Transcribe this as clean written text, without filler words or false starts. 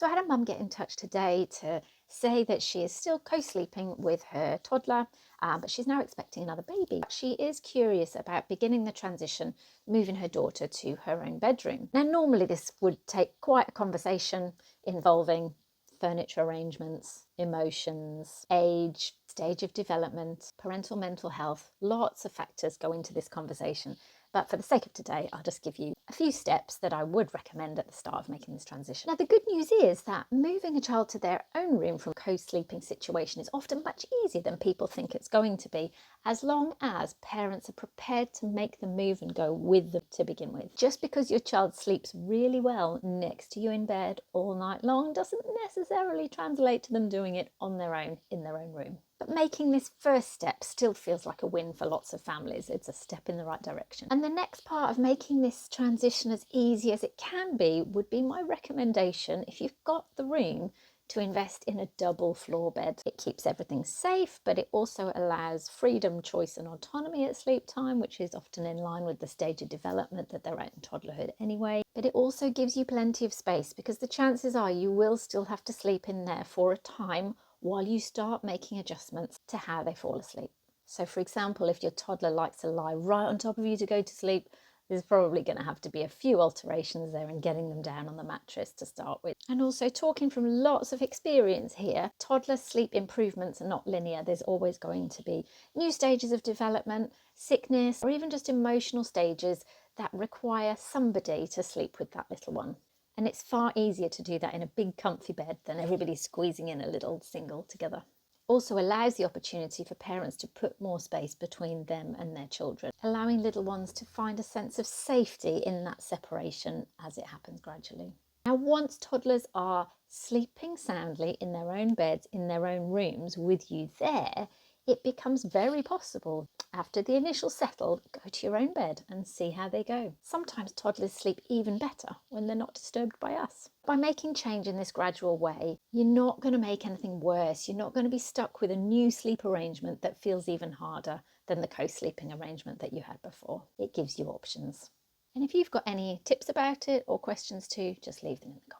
So I had a mum get in touch today to say that she is still co-sleeping with her toddler, but she's now expecting another baby. She is curious about beginning the transition, moving her daughter to her own bedroom. Now, normally this would take quite a conversation involving furniture arrangements, emotions, age, stage of development, parental mental health. Lots of factors go into this conversation. But for the sake of today, I'll just give you a few steps that I would recommend at the start of making this transition. Now, the good news is that moving a child to their own room from a co-sleeping situation is often much easier than people think it's going to be, as long as parents are prepared to make the move and go with them to begin with. Just because your child sleeps really well next to you in bed all night long doesn't necessarily translate to them doing it on their own in their own room. But making this first step still feels like a win for lots of families. It's a step in the right direction. And the next part of making this transition as easy as it can be would be my recommendation, if you've got the room, to invest in a double floor bed. It keeps everything safe, but it also allows freedom, choice and autonomy at sleep time, which is often in line with the stage of development that they're at in toddlerhood anyway. But it also gives you plenty of space, because the chances are you will still have to sleep in there for a time while you start making adjustments to how they fall asleep. So for example, if your toddler likes to lie right on top of you to go to sleep, there's probably going to have to be a few alterations there in getting them down on the mattress to start with. And also, talking from lots of experience here, toddler sleep improvements are not linear. There's always going to be new stages of development, sickness, or even just emotional stages that require somebody to sleep with that little one. And it's far easier to do that in a big comfy bed than everybody squeezing in a little single together. Also allows the opportunity for parents to put more space between them and their children, allowing little ones to find a sense of safety in that separation as it happens gradually. Now, once toddlers are sleeping soundly in their own beds, in their own rooms with you there, it becomes very possible, after the initial settle, go to your own bed and see how they go. Sometimes toddlers sleep even better when they're not disturbed by us. By making change in this gradual way, you're not going to make anything worse. You're not going to be stuck with a new sleep arrangement that feels even harder than the co-sleeping arrangement that you had before. It gives you options. And if you've got any tips about it or questions too, just leave them in the comments.